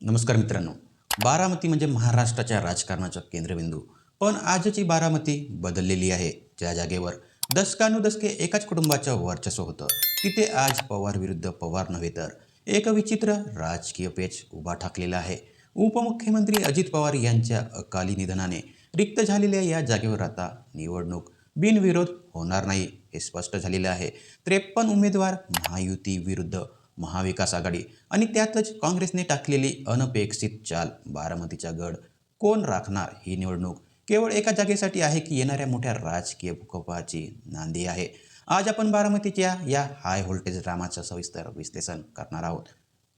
नमस्कार मित्रांनो. बारामती म्हणजे महाराष्ट्राच्या राजकारणाचा केंद्रबिंदू. पण आजची बारामती बदललेली आहे. ज्या जागेवर दशकानुदशके एकाच कुटुंबाचं वर्चस्व होतं, तिथे आज पवार विरुद्ध पवार नव्हे तर एक विचित्र राजकीय पेच उभा ठाकलेला आहे. उपमुख्यमंत्री अजित पवार यांच्या अकाली निधनाने रिक्त झालेल्या या जागेवर आता निवडणूक बिनविरोध होणार नाही हे स्पष्ट झालेलं आहे. 53 उमेदवार महायुती विरुद्ध महाविकास आघाडी आणि त्यातच काँग्रेसने टाकलेली अनपेक्षित चाल. बारामतीचा गड कोण राखणार ही निवडणूक केवळ एका जागेसाठी आहे की येणाऱ्या मोठ्या राजकीय भूकंपाची नांदी आहे. आज आपण बारामतीच्या या हाय व्होल्टेज ड्रामाचं सविस्तर विश्लेषण करणार आहोत.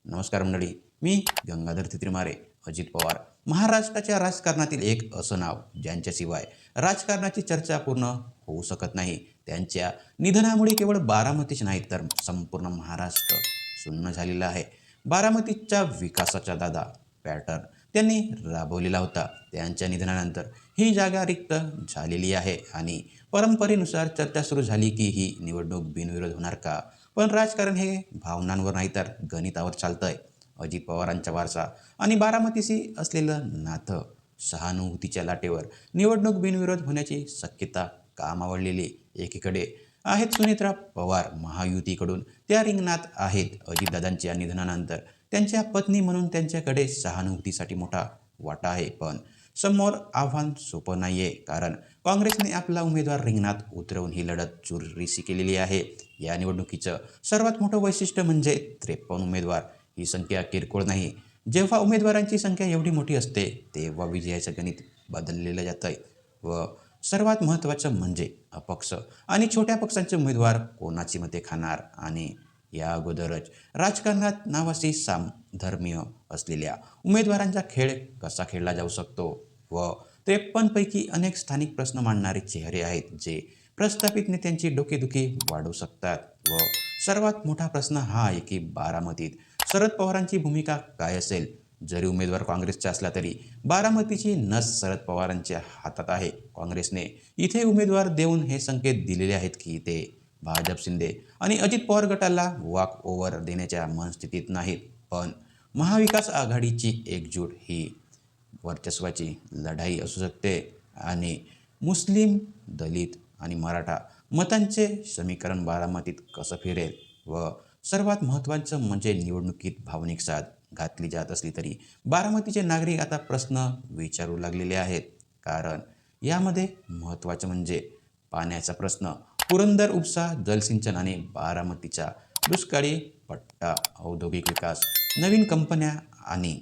नमस्कार मंडळी, मी गंगाधर तित्रीमारे. अजित पवार महाराष्ट्राच्या राजकारणातील एक असं नाव ज्यांच्याशिवाय राजकारणाची चर्चा पूर्ण होऊ शकत नाही. त्यांच्या निधनामुळे केवळ बारामतीच नाही तर संपूर्ण महाराष्ट्र सुन्न झालेला आहे. बारामतीच्या विकासाचा दादा पॅटर्न त्यांनी राबवलेला होता. त्यांच्या निधनानंतर ही जागा रिक्त झालेली आहे आणि परंपरेनुसार चर्चा सुरू झाली की ही निवडणूक बिनविरोध होणार का. पण राजकारण हे भावनांवर नाही तर गणितावर चालतंय. अजित पवारांचा वारसा आणि बारामतीशी असलेलं नातं, सहानुभूतीच्या लाटेवर निवडणूक बिनविरोध होण्याची शक्यता का मावळलेली. एकीकडे आहेत सुनेत्रा पवार महायुतीकडून, त्या रिंगणात आहेत. अजितदादांच्या निधनानंतर त्यांच्या पत्नी म्हणून त्यांच्याकडे सहानुभूतीसाठी मोठा वाटा आहे. पण समोर आव्हान सोपं नाही आहे, कारण काँग्रेसने आपला उमेदवार रिंगणात उतरवून ही लढत चुरशीची केलेली आहे. या निवडणुकीचं सर्वात मोठं वैशिष्ट्य म्हणजे 53 उमेदवार ही संख्या किरकोळ नाही. जेव्हा उमेदवारांची संख्या एवढी मोठी असते तेव्हा विजयाचं गणित बदललेलं जातं. व सर्वात महत्त्वाचं म्हणजे अपक्ष आणि छोट्या पक्षांचे उमेदवार कोणाची मते खाणार. आणि या अगोदरच राजकारणात नावाशी सामधर्मीय असलेल्या उमेदवारांचा खेळ कसा खेळला जाऊ शकतो. व 53 पैकी अनेक स्थानिक प्रश्न मांडणारे चेहरे आहेत जे प्रस्थापित नेत्यांची डोकेदुखी वाढवू शकतात. व सर्वात मोठा प्रश्न हा आहे की बारामतीत शरद पवारांची भूमिका काय असेल. जरी उमेदवार काँग्रेसचा असला तरी बारामतीची नस शरद पवारांच्या हातात आहे. काँग्रेसने इथे उमेदवार देऊन हे संकेत दिलेले आहेत की ते भाजप, शिंदे आणि अजित पवार गटाला वॉक ओव्हर देण्याच्या मनस्थितीत नाहीत. पण महाविकास आघाडीची एकजूट ही वर्चस्वाची लढाई असू शकते. आणि मुस्लिम, दलित आणि मराठा मतांचे समीकरण बारामतीत कसं फिरेल. व सर्वात महत्त्वाचं म्हणजे निवडणुकीत भावनिक साथ घातली जात असली तरी बारामतीचे नागरिक आता प्रश्न विचारू लागलेले आहेत. कारण यामध्ये महत्त्वाचं म्हणजे पाण्याचा प्रश्न, पुरंदर उपसा, जलसिंचन आणि बारामतीचा दुष्काळी पट्टा, औद्योगिक विकास, नवीन कंपन्या आणि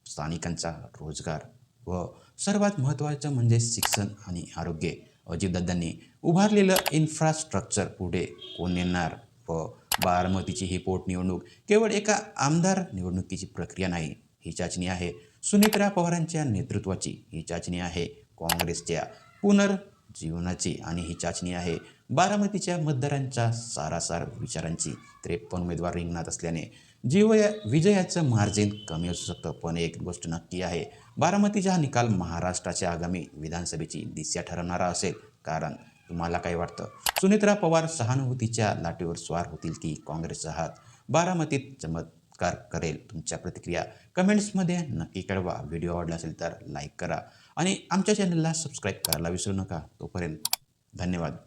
स्थानिकांचा रोजगार. व सर्वात महत्त्वाचं म्हणजे शिक्षण आणि आरोग्य. अजितदादांनी उभारलेलं इन्फ्रास्ट्रक्चर पुढे कोण येणार. व बारामतीची ही पोटनिवडणूक केवळ एका आमदार निवडणुकीची प्रक्रिया नाही, ही चाचणी आहे सुनेत्रा पवारांच्या नेतृत्वाची. ही चाचणी आहे काँग्रेसच्या पुनर्जीवनाची आणि ही चाचणी आहे बारामतीच्या मतदारांच्या सारासार विचारांची. 53 उमेदवार रिंगणात असल्याने विजयाचं मार्जिन कमी असू शकतं. पण एक गोष्ट नक्की आहे, बारामतीचा हा निकाल महाराष्ट्राच्या आगामी विधानसभेची दिशा ठरवणारा असेल. कारण तुम्हाला काय वाटतं, सुनेत्रा पवार सहानुभूतीच्या लाटेवर स्वार होतील की काँग्रेसचा हात बारामतीत चमत्कार करेल. तुमच्या प्रतिक्रिया कमेंट्समध्ये नक्की कळवा. व्हिडिओ आवडला असेल तर लाईक करा आणि आमच्या चॅनलला सबस्क्राईब करायला विसरू नका. तोपर्यंत धन्यवाद.